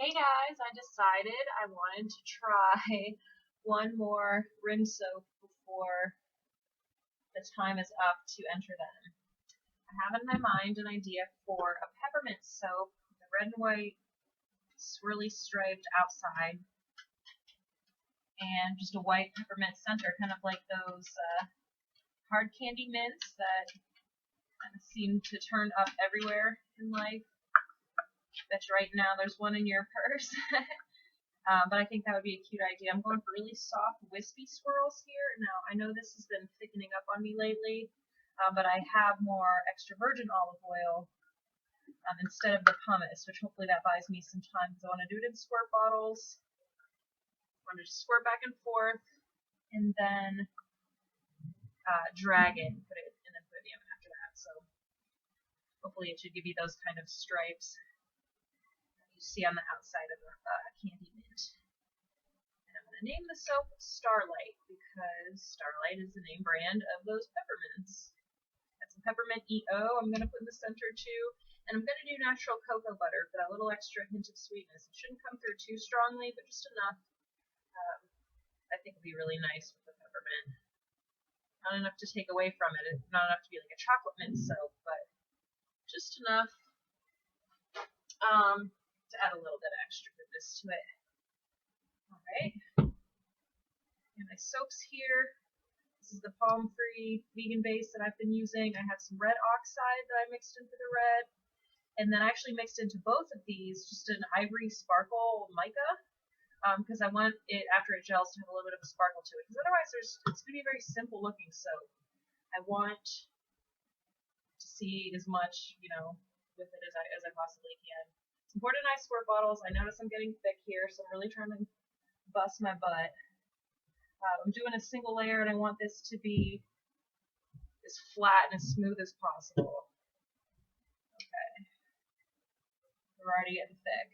Hey guys, I decided I wanted to try one more rinse soap before the time is up to enter them. I have in my mind an idea for a peppermint soap with a red and white swirly striped outside and just a white peppermint center, kind of like those hard candy mints that kind of seem to turn up everywhere in life. Bet you right now there's one in your purse. But I think that would be a cute idea. I'm going for really soft, wispy swirls here. Now, I know this has been thickening up on me lately, but I have more extra virgin olive oil instead of the pumice, which hopefully that buys me some time because I want to do it in squirt bottles. I want to just squirt back and forth and then drag it and put it in the podium after that. So hopefully it should give you those kind of stripes you see on the outside of the candy mint. And I'm going to name the soap Starlight because Starlight is the name brand of those peppermints. Got some Peppermint EO I'm going to put in the center too. And I'm going to do natural cocoa butter for that little extra hint of sweetness. It shouldn't come through too strongly, but just enough. I think would be really nice with the peppermint. Not enough to take away from it. Not enough to be like a chocolate mint soap, but just enough to add a little bit of extra goodness to it. Alright. And my soaps here. This is the palm-free vegan base that I've been using. I have some red oxide that I mixed into the red. And then I actually mixed into both of these just an ivory sparkle mica. Because I want it, after it gels, to have a little bit of a sparkle to it. Because otherwise it's going to be a very simple looking soap. I want to see as much, with it as I possibly can. It's important I squirt bottles. I notice I'm getting thick here, so I'm really trying to bust my butt. I'm doing a single layer, and I want this to be as flat and as smooth as possible. Okay. We're already getting thick.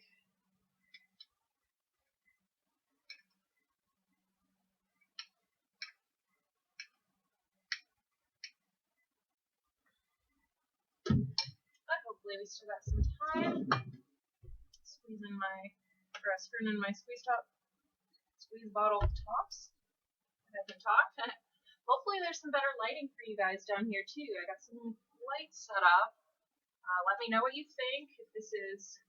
But hopefully we still got some time. Screwing in my squeeze bottle tops. It hasn't talked. Hopefully there's some better lighting for you guys down here too. I got some lights set up. Let me know what you think. If this is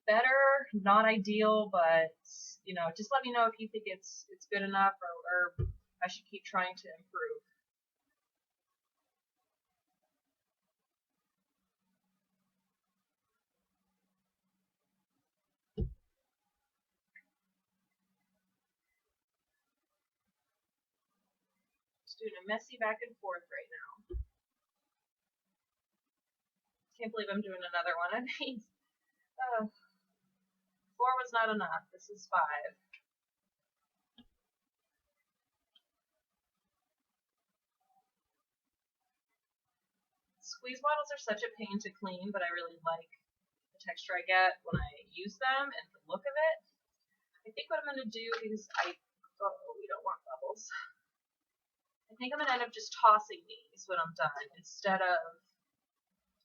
better, not ideal, but just let me know if you think it's good enough or I should keep trying to improve. Just doing a messy back and forth right now. Can't believe I'm doing another one. I mean, 4 was not enough. This is 5. Squeeze bottles are such a pain to clean, but I really like the texture I get when I use them and the look of it. I think what I'm going to do is we don't want bubbles. I think I'm going to end up just tossing these when I'm done instead of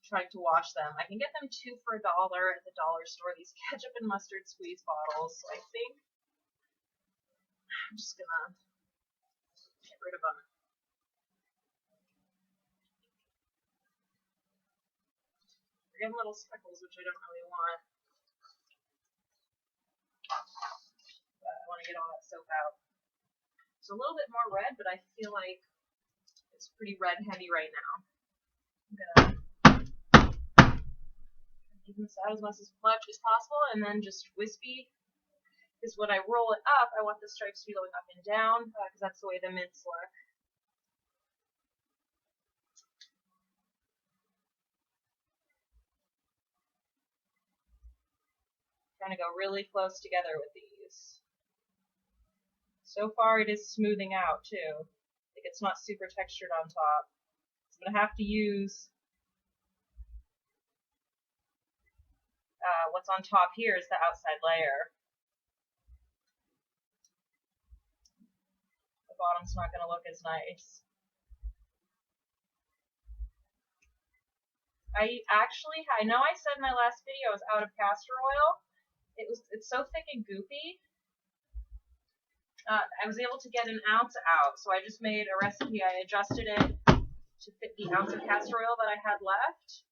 trying to wash them. I can get them 2 for $1 at the dollar store, these ketchup and mustard squeeze bottles. So I think I'm just going to get rid of them. They're getting little speckles, which I don't really want. But I want to get all that soap out. It's a little bit more red, but I feel like it's pretty red heavy right now. I'm gonna even this out as much as possible, and then just wispy. Because when I roll it up, I want the stripes to be going up and down, because that's the way the mints look. Trying to go really close together with these. So far, it is smoothing out too. Like it's not super textured on top. So I'm gonna have to use what's on top here is the outside layer. The bottom's not gonna look as nice. I know I said in my last video I was out of castor oil, It's so thick and goopy. I was able to get an ounce out, so I just made a recipe. I adjusted it to fit the ounce of castor oil that I had left,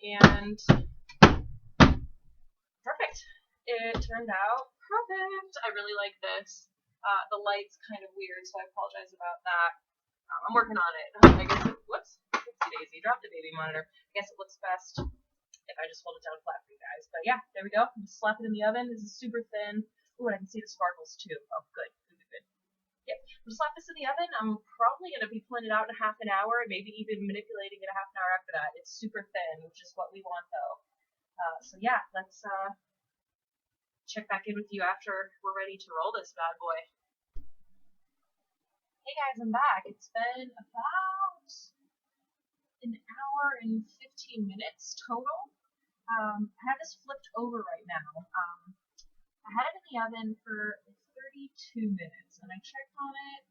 and perfect. It turned out perfect. I really like this. The light's kind of weird, so I apologize about that. I'm working on it. I guess whoops, oopsie daisy, dropped the baby monitor. I guess it looks best if I just hold it down flat for you guys. But yeah, there we go. Just slap it in the oven. This is super thin. Ooh, I can see the sparkles too. Oh, good. Yep. Just slap this in the oven. I'm probably going to be pulling it out in half an hour and maybe even manipulating it a half an hour after that. It's super thin, which is what we want though. So yeah, let's check back in with you after we're ready to roll this bad boy. Hey guys, I'm back. It's been about an hour and 15 minutes total. I have this flipped over right now. I had it in the oven for 32 minutes, and I checked on it,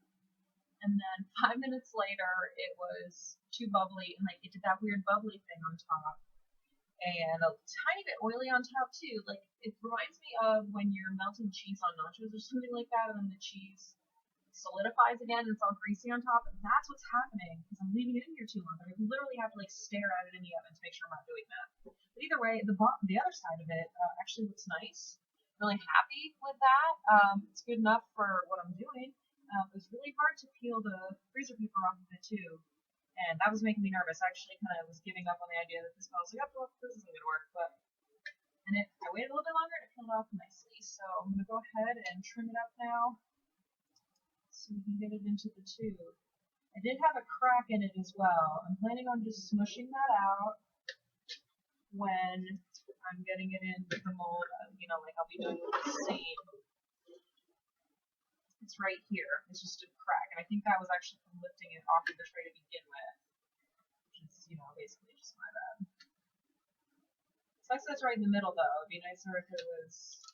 and then 5 minutes later, it was too bubbly, and like it did that weird bubbly thing on top, and a tiny bit oily on top too. Like it reminds me of when you're melting cheese on nachos or something like that, and then the cheese solidifies again and it's all greasy on top. And that's what's happening because I'm leaving it in here too long. But I literally have to like stare at it in the oven to make sure I'm not doing that. But either way, the other side of it actually looks nice. Really happy with that. It's good enough for what I'm doing. It was really hard to peel the freezer paper off of it too, and that was making me nervous. I actually kind of was giving up on the idea that this was like, oh, this isn't gonna work. But I waited a little bit longer and it peeled off nicely. So I'm gonna go ahead and trim it up now so we can get it into the tube. I did have a crack in it as well. I'm planning on just smushing that out when I'm getting it in the mold, like I'll be doing with the seam. It's right here. It's just a crack, and I think that was actually from lifting it off of the tray to begin with, which is, basically just my bad. Sucks that's right in the middle, though. It'd be nicer if it was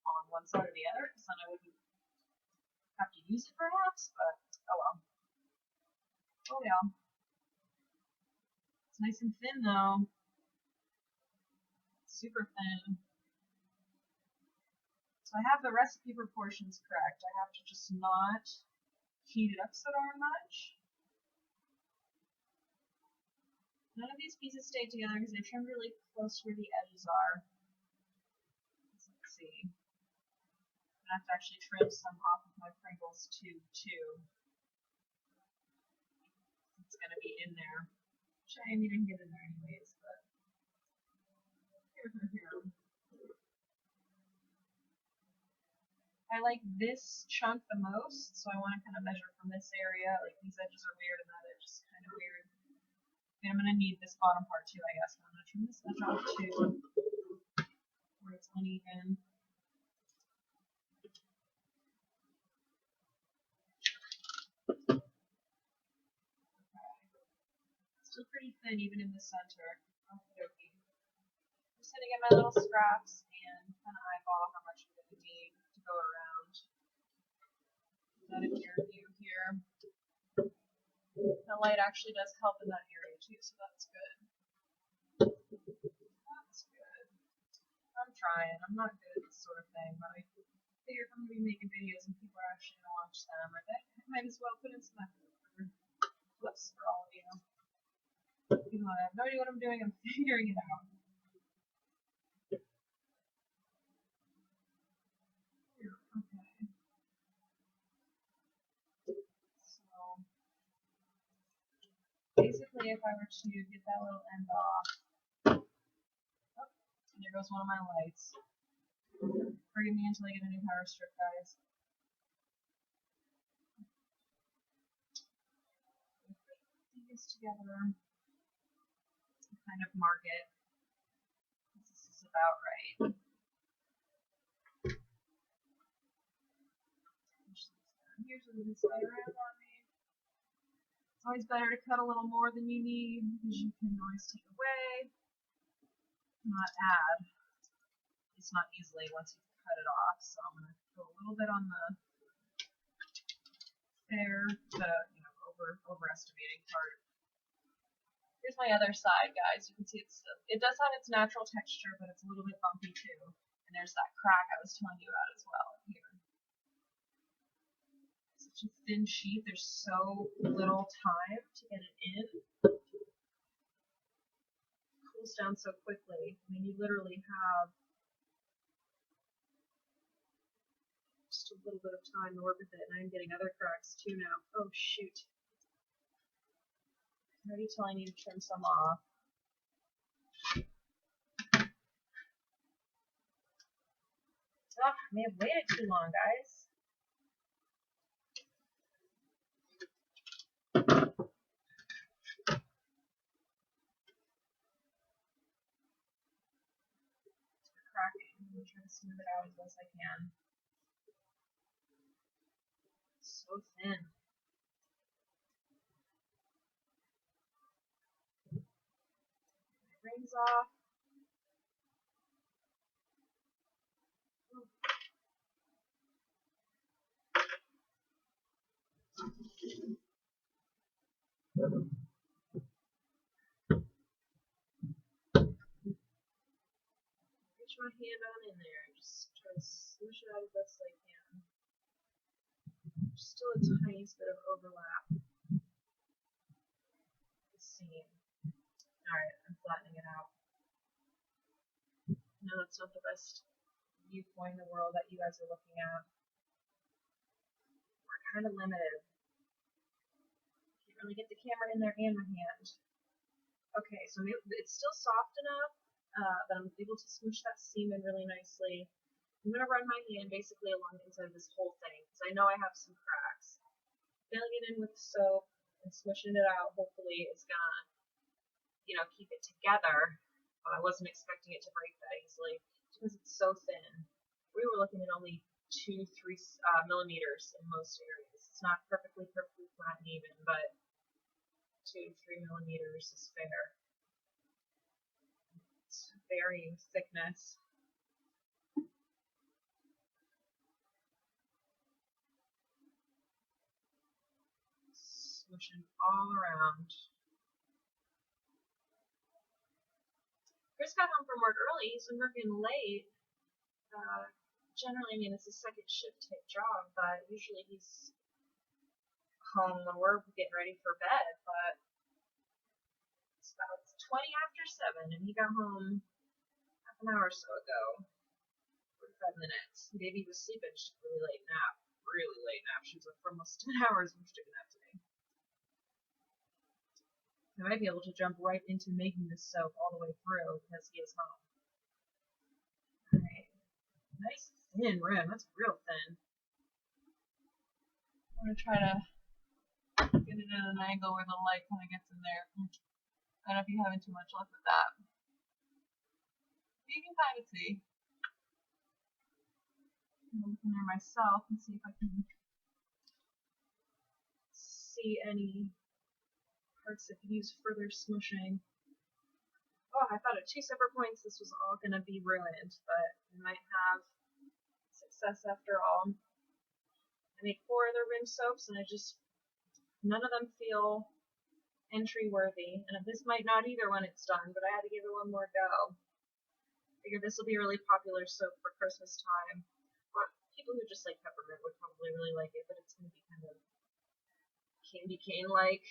on one side or the other, because then I wouldn't have to use it perhaps, but oh well. Oh well. It's nice and thin, though. Super thin. So I have the recipe proportions correct. I have to just not heat it up so darn much. None of these pieces stay together because I trimmed really close where the edges are. Let's see. I have to actually trim some off of my Pringles tube too. It's going to be in there. Which I didn't get in there anyways, but here. I like this chunk the most, so I want to kind of measure from this area. Like these edges are weird and that edge is kind of weird. And I'm going to need this bottom part too, I guess. I'm going to trim this edge off too, where it's uneven. Okay. Still pretty thin even in the center. Okay. Just going to get my little scraps and kind of eyeball how much I'm going to need to go around. That in your view here. The light actually does help in that area too, so that's good. That's good. I'm trying. I'm not good at this sort of thing, but I figure if I'm going to be making videos and people are actually going to watch them, I might as well put in some effort for all of you. Even though I have no idea what I'm doing, I'm figuring it out. Basically, if I were to get that little end off, oh, and there goes one of my lights. Forgive me until I get a new power strip, guys. Put these together, kind of mark it. This is about right. Usually this way around on me. It's always better to cut a little more than you need because you can always take away, not add. It's not easily once you cut it off. So I'm going to go a little bit on the fair to overestimating part. Here's my other side, guys. You can see it does have its natural texture, but it's a little bit bumpy too. And there's that crack I was telling you about as well here. Such a thin sheet, there's so little time to get it in. It cools down so quickly. I mean, you literally have just a little bit of time to work with it, and I'm getting other cracks too now. Oh shoot. I'm already telling you to trim some off. Oh, I may have waited too long, guys. It's cracking. I'm going to try to smooth it out as best I can. It's so thin. My rings off. Reach my hand on in there and just try to smush it out as best I can. There's still a tiny bit of overlap. The seam. Alright, I'm flattening it out. No, that's not the best viewpoint in the world that you guys are looking at. We're kind of limited. Can't really get the camera in there and my hand. Okay, so it's still soft enough that I'm able to smoosh that seam in really nicely. I'm going to run my hand basically along the inside of this whole thing because I know I have some cracks. Filling it in with soap and smooshing it out, hopefully it's going to, keep it together. But I wasn't expecting it to break that easily because it's so thin. We were looking at only 2-3 millimeters in most areas. It's not perfectly flat and even, but 2 to 3 millimeters is fair. It's varying thickness. Smooshing all around. Chris got home from work early. He's been working late. Generally, I mean, it's a second shift type job, but usually he's home when we're getting ready for bed. But it's about 20 after 7, and he got home half an hour or so ago. 45 minutes. Baby was sleeping. She took a really late nap. She was up for almost 10 hours when she took a nap today. I might be able to jump right into making this soap all the way through because he is home. Alright. Nice thin rim. That's real thin. I'm going to try to get it at an angle where the light kind of gets in there. I don't know if you're having too much luck with that. You can kind of see. I'm looking there myself and see if I can see any parts that could use further smushing. Oh, I thought at 2 separate points this was all going to be ruined, but we might have success after all. I made 4 other rim soaps and none of them feel entry worthy, and this might not either when it's done, but I had to give it one more go. Figured this will be a really popular soap for Christmas time. People who just like peppermint would probably really like it, but it's going to be kind of candy cane-like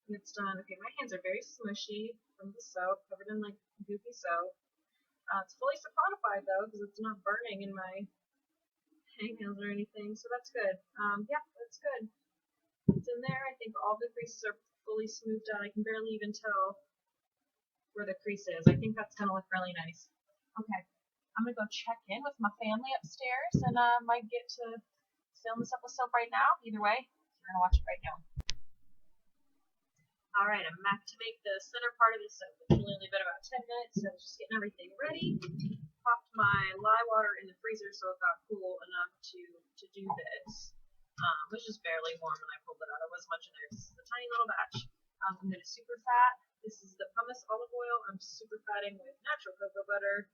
when it's done. Okay, my hands are very smushy from the soap, covered in like goopy soap. It's fully saponified though, because it's not burning in my hangnails or anything, so that's good. Yeah, that's good. It's in there. I think all the creases are fully smoothed out. I can barely even tell where the crease is. I think that's going to look really nice. Okay. I'm going to go check in with my family upstairs, and might get to film this episode right now. Either way, you're going to watch it right now. Alright, I'm back to make the center part of this soap, which will only been about 10 minutes, so I was just getting everything ready. Popped my lye water in the freezer so it got cool enough to do this. Which is barely warm when I pulled it out. There wasn't much in there. This is a tiny little batch. I'm going to super fat. This is the pumice olive oil. I'm super fatting with natural cocoa butter.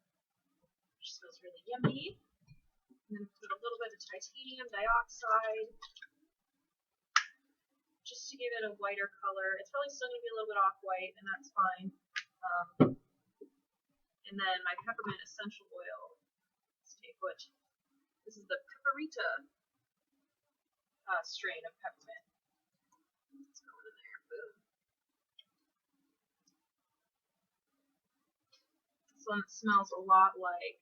Just feels really yummy. I'm going to put a little bit of titanium dioxide just to give it a whiter color. It's probably still going to be a little bit off-white, and that's fine. And then my peppermint essential oil. strain of peppermint. Let's go in there. Boom. This one smells a lot like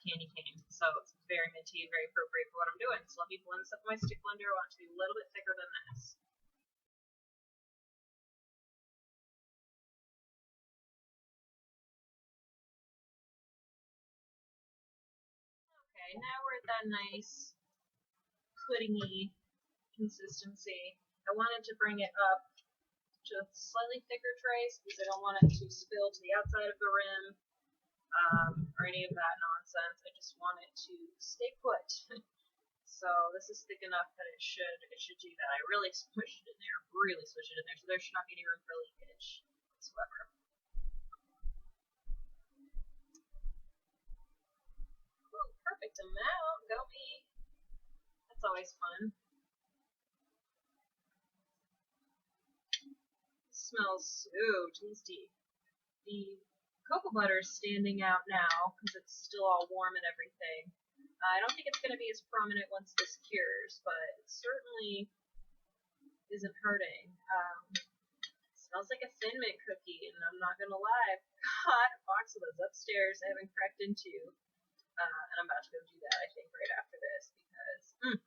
candy cane, so it's very minty, very appropriate for what I'm doing. So let me blend this up in my stick blender. I want it to be a little bit thicker than this. Okay, now we're at that nice puddingy consistency. I wanted to bring it up to slightly thicker trays because I don't want it to spill to the outside of the rim or any of that nonsense. I just want it to stay put. So this is thick enough that it should do that. I really squished it in there, so there should not be any room for leakage whatsoever. Ooh, perfect amount. Go me. That's always fun. Smells so tasty. The cocoa butter is standing out now because it's still all warm and everything. I don't think it's going to be as prominent once this cures, but it certainly isn't hurting. Smells like a Thin Mint cookie, and I'm not going to lie, I've got a box of those upstairs I haven't cracked into, and I'm about to go do that, I think, right after this, because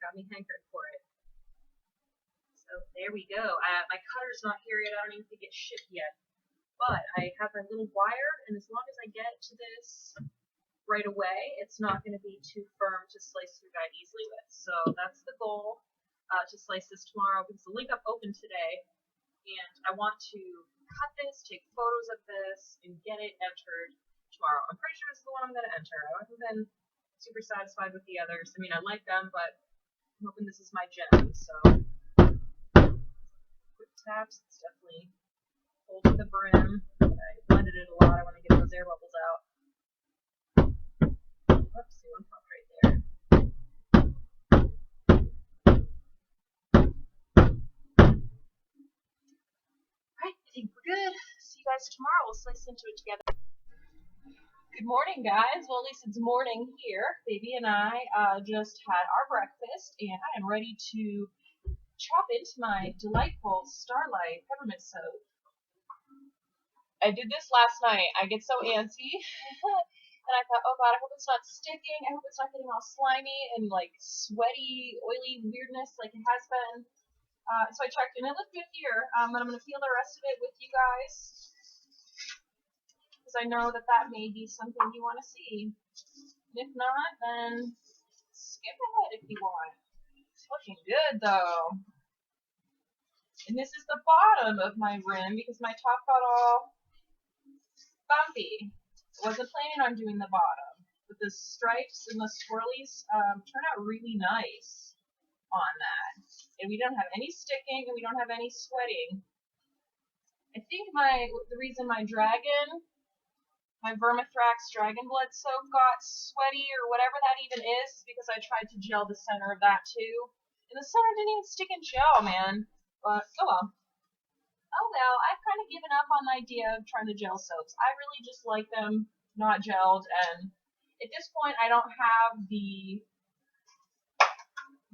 got me hankering for it. So there we go. My cutter's not here yet. I don't even think it's shipped yet. But I have my little wire, and as long as I get to this right away, it's not going to be too firm to slice through that easily with. So that's the goal, to slice this tomorrow, because the link up opened today, and I want to cut this, take photos of this, and get it entered tomorrow. I'm pretty sure this is the one I'm going to enter. I haven't been super satisfied with the others. I mean, I like them, but I'm hoping this is my gem. So quick taps, it's definitely holding the brim. I blended it a lot. I want to get those air bubbles out. Whoops, one popped right there. Alright, I think we're good. See you guys tomorrow. We'll slice into it together. Good morning, guys. Well, at least it's morning here. Baby and I just had our breakfast, and I am ready to chop into my delightful Starlight peppermint soap. I did this last night. I get so antsy. And I thought, oh god, I hope it's not sticking. I hope it's not getting all slimy and like sweaty, oily weirdness like it has been. So I checked, and it looked good here. And I'm going to peel the rest of it with you guys, because I know that that may be something you want to see. And if not, then skip ahead if you want. It's looking good though. And this is the bottom of my rim because my top got all bumpy. I wasn't planning on doing the bottom, but the stripes and the swirlies turn out really nice on that. And we don't have any sticking, and we don't have any sweating. I think the reason my Vermithrax Dragon Blood soap got sweaty, or whatever that even is because I tried to gel the center of that too. And the center didn't even stick and gel, man. But, oh well. Oh well, I've kind of given up on the idea of trying to gel soaps. I really just like them not gelled, and at this point I don't have the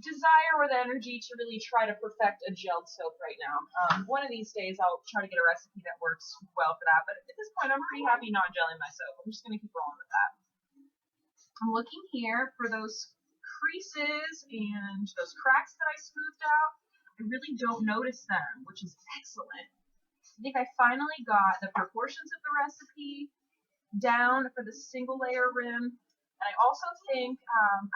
desire or the energy to really try to perfect a gelled soap right now. One of these days I'll try to get a recipe that works well for that, but at this point I'm pretty happy not gelling my soap. I'm just going to keep rolling with that. I'm looking here for those creases and those cracks that I smoothed out. I really don't notice them, which is excellent. I think I finally got the proportions of the recipe down for the single layer rim. And I also think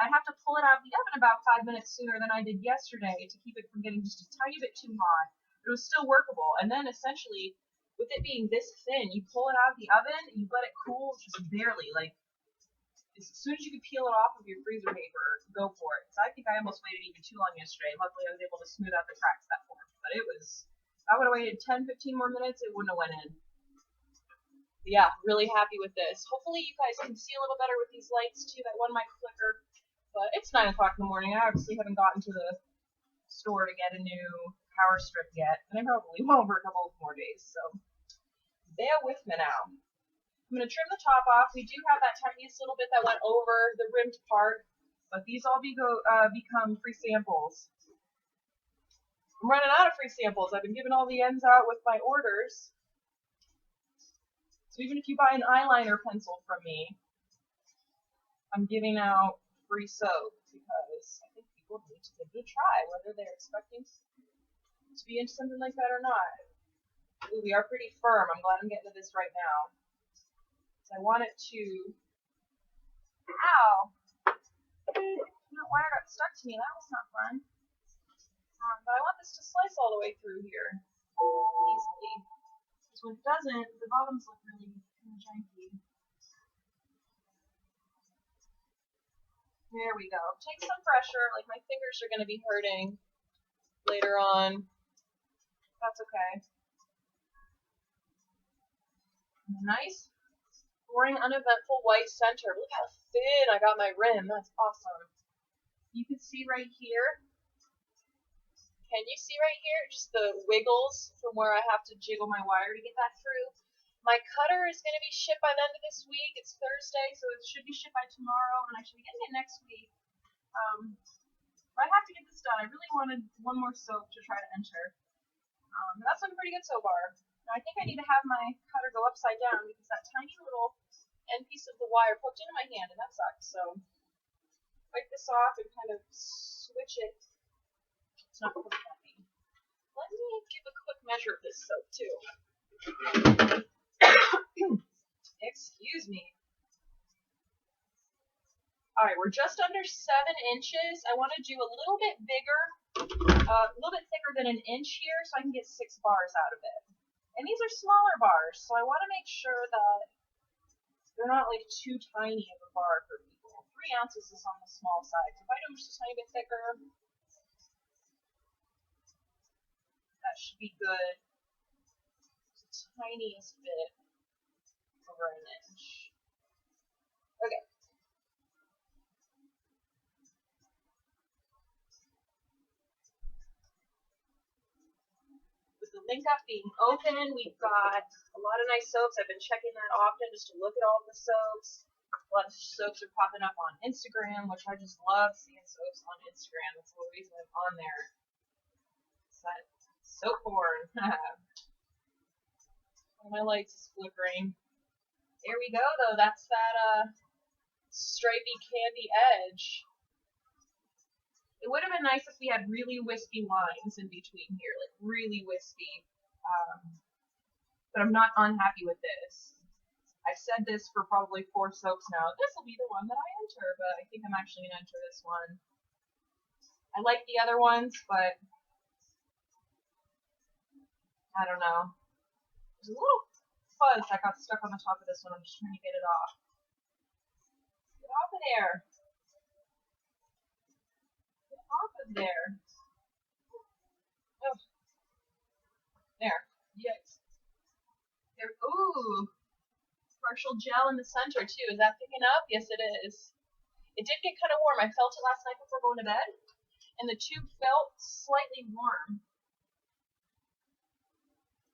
I'd have to pull it out of the oven about 5 minutes sooner than I did yesterday to keep it from getting just a tiny bit too hot. But it was still workable. And then essentially, with it being this thin, you pull it out of the oven and you let it cool just barely. Like, as soon as you could peel it off of your freezer paper, go for it. So I think I almost waited even too long yesterday. Luckily, I was able to smooth out the cracks that formed. But it was, I would have waited 10, 15 more minutes, it wouldn't have went in. But yeah, really happy with this. Hopefully you guys can see a little better with these lights too. That one might flicker. But it's 9 o'clock in the morning. I obviously haven't gotten to the store to get a new power strip yet. And I probably won't for a couple of more days. So bear with me now. I'm going to trim the top off. We do have that tiniest little bit that went over the rimmed part, but these all become free samples. I'm running out of free samples. I've been giving all the ends out with my orders. So even if you buy an eyeliner pencil from me, I'm giving out free soap because I think people need to give it a try, whether they're expecting to be into something like that or not. Ooh, we are pretty firm. I'm glad I'm getting to this right now. So I want it to... Ow! That wire got stuck to me. That was not fun. But I want this to slice all the way through here easily. Because when it doesn't, the bottoms look really kind of janky. There we go. Take some pressure. Like my fingers are going to be hurting later on. That's okay. Nice, boring, uneventful white center. Look how thin I got my rim. That's awesome. You can see right here. Can you see right here? Just the wiggles from where I have to jiggle my wire to get that through. My cutter is going to be shipped by the end of this week. It's Thursday, so it should be shipped by tomorrow, and I should be getting it next week. But I have to get this done. I really wanted one more soap to try to enter. But that's looking pretty good so far. Now, I think I need to have my cutter go upside down because that tiny little end piece of the wire poked into my hand, and that sucks. So, wipe this off and kind of switch it. It's not poking at me. Let me give a quick measure of this soap, too. Excuse me. Alright, we're just under 7 inches. I want to do a little bit bigger, a little bit thicker than an inch here so I can get 6 bars out of it. And these are smaller bars, so I want to make sure that they're not like too tiny of a bar for people. 3 ounces is on the small side. So if I do them just a tiny bit thicker, that should be good. It's the tiniest bit over an inch. Okay. With the link up being open, we've got a lot of nice soaps. I've been checking that often just to look at all the soaps. A lot of soaps are popping up on Instagram, which I just love seeing soaps on Instagram. That's the reason I'm on there. It's that soap porn. One of my lights is flickering. There we go, though. That's that stripy candy edge. It would have been nice if we had really wispy lines in between here, like really wispy. But I'm not unhappy with this. I've said this for probably 4 soaps now. This will be the one that I enter, but I think I'm actually going to enter this one. I like the other ones, but I don't know. There's a little fuzz that got stuck on the top of this one. I'm just trying to get it off. Get off of there. Get off of there. Oh. There. Yikes. There. Ooh. Partial gel in the center, too. Is that picking up? Yes, it is. It did get kind of warm. I felt it last night before going to bed, and the tube felt slightly warm.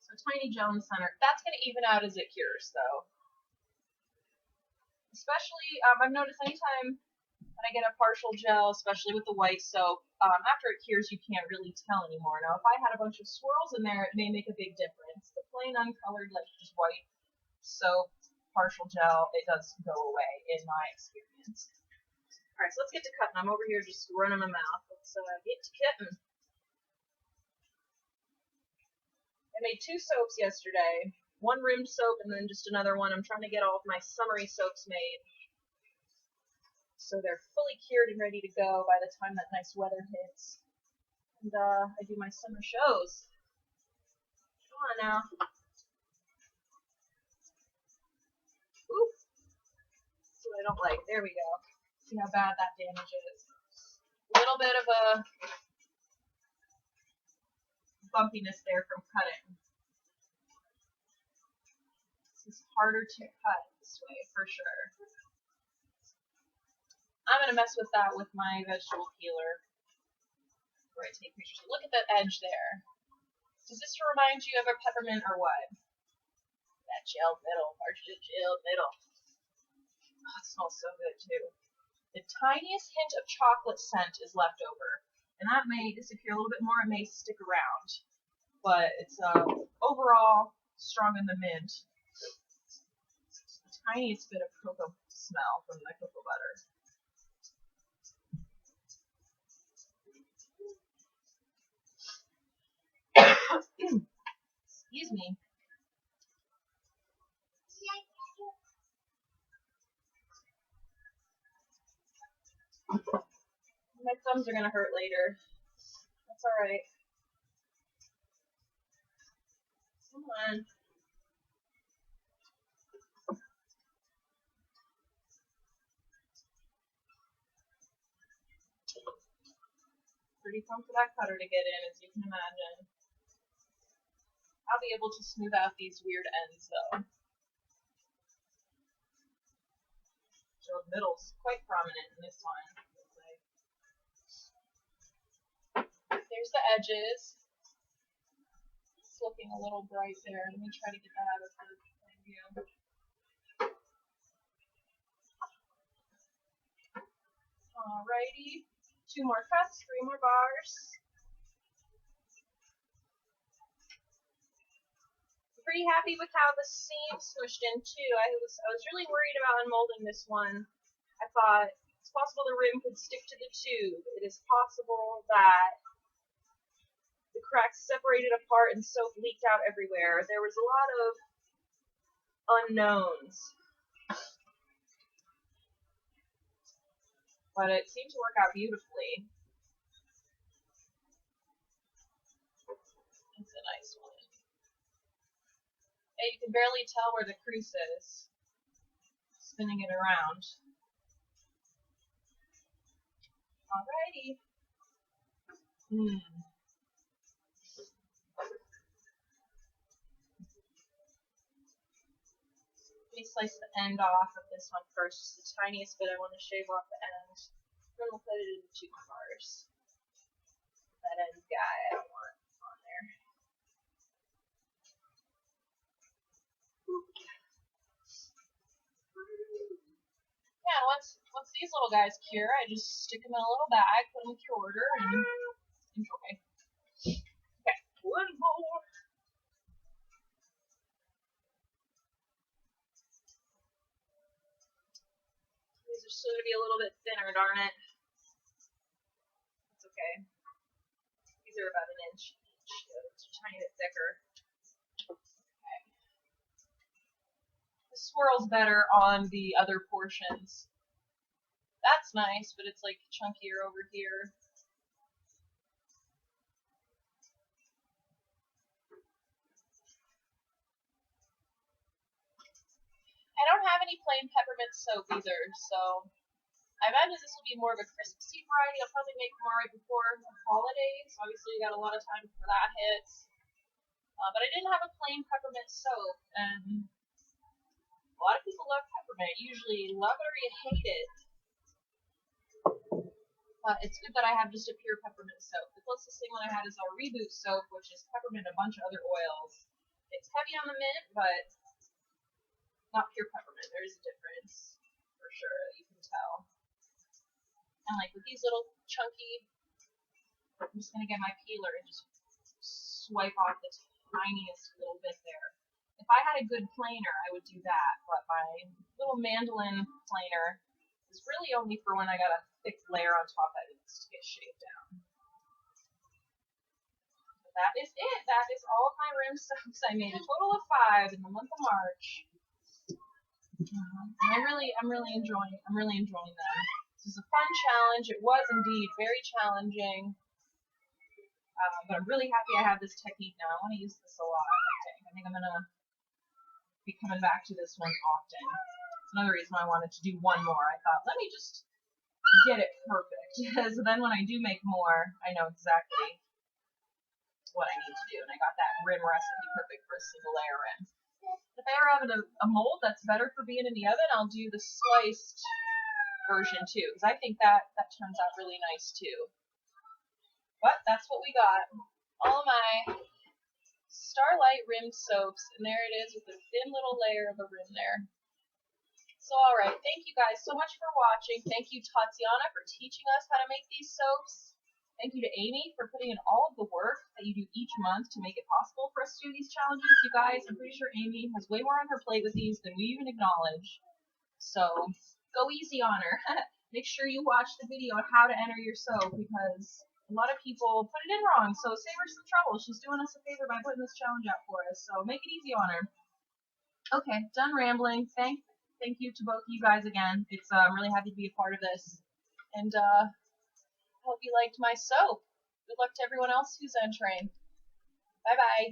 So tiny gel in the center. That's going to even out as it cures, though. Especially, I've noticed anytime that I get a partial gel, especially with the white soap, after it cures, you can't really tell anymore. Now, if I had a bunch of swirls in there, it may make a big difference. The plain uncolored, like just white soap, partial gel, it does go away in my experience. Alright, so let's get to cutting. I'm over here just running my mouth. Let's get to cutting. I made 2 soaps yesterday. 1 rimmed soap and then just another one. I'm trying to get all of my summery soaps made so they're fully cured and ready to go by the time that nice weather hits. And I do my summer shows. Come on now. Ooh. That's what I don't like. There we go. See how bad that damage is. A little bit of a bumpiness there from cutting. This is harder to cut this way for sure. I'm going to mess with that with my vegetable peeler before I take pictures. Look at that edge there. Does this remind you of a peppermint or what? That gelled middle, partially gelled middle. Oh, it smells so good too. The tiniest hint of chocolate scent is left over. And that may disappear a little bit more, it may stick around. But it's overall strong in the mint. The tiniest bit of cocoa smell from the cocoa butter. Excuse me. My thumbs are gonna hurt later. That's alright. Come on. Pretty fun for that cutter to get in, as you can imagine. I'll be able to smooth out these weird ends, though. So the middle's quite prominent in this one. There's the edges. It's looking a little bright there. Let me try to get that out of the view. Alrighty. 2 more cuts, 3 more bars. I'm pretty happy with how the seam smushed in too. I was really worried about unmolding this one. I thought it's possible the rim could stick to the tube. It is possible that the cracks separated apart and soap leaked out everywhere. There was a lot of unknowns. But it seemed to work out beautifully. It's a nice one. And you can barely tell where the crease is. Spinning it around. Alrighty. Let me slice the end off of this one first. It's the tiniest bit I want to shave off the end. Then we'll put it into 2 bars. That end guy I don't want on there. Yeah, once these little guys cure, I just stick them in a little bag, put them with your order, and enjoy. Okay, 1 more. These are still going to be a little bit thinner, darn it. That's okay. These are about 1 inch each, so it's a tiny bit thicker. Okay. This swirls better on the other portions. That's nice, but it's like chunkier over here. I don't have any plain peppermint soap either, so I imagine this will be more of a Christmassy variety. I'll probably make more right before the holidays. Obviously, you got a lot of time before that hits. But I didn't have a plain peppermint soap, and a lot of people love peppermint. Usually love it or you hate it. It's good that I have just a pure peppermint soap. The closest thing that I had is our Reboot soap, which is peppermint and a bunch of other oils. It's heavy on the mint, but not pure peppermint. There is a difference, for sure, you can tell. And like with these little chunky, I'm just going to get my peeler and just swipe off the tiniest little bit there. If I had a good planer, I would do that, but my little mandolin planer is really only for when I got a thick layer on top that needs to get shaved down. But that is it. That is all of my rim soaps. I made a total of 5 in the month of March. And I'm really enjoying them. This is a fun challenge. It was indeed very challenging. But I'm really happy I have this technique now. I want to use this a lot, I think I'm going to be coming back to this one often. It's another reason why I wanted to do 1 more. I thought, let me just get it perfect. So then when I do make more, I know exactly what I need to do. And I got that rim recipe perfect for a single layer rim. If I ever have a mold that's better for being in the oven, I'll do the sliced version too, because I think that turns out really nice too. But that's what we got. All my Starlight rim soaps, and there it is with a thin little layer of a rim there. So, all right, thank you guys so much for watching. Thank you, Tatsiana, for teaching us how to make these soaps. Thank you to Amy for putting in all of the work that you do each month to make it possible for us to do these challenges. You guys, I'm pretty sure Amy has way more on her plate with these than we even acknowledge. So, go easy on her. Make sure you watch the video on how to enter your soap because a lot of people put it in wrong. So, save her some trouble. She's doing us a favor by putting this challenge out for us. So, make it easy on her. Okay, done rambling. Thank you to both of you guys again. I'm really happy to be a part of this. And hope you liked my soap. Good luck to everyone else who's entering. Bye-bye.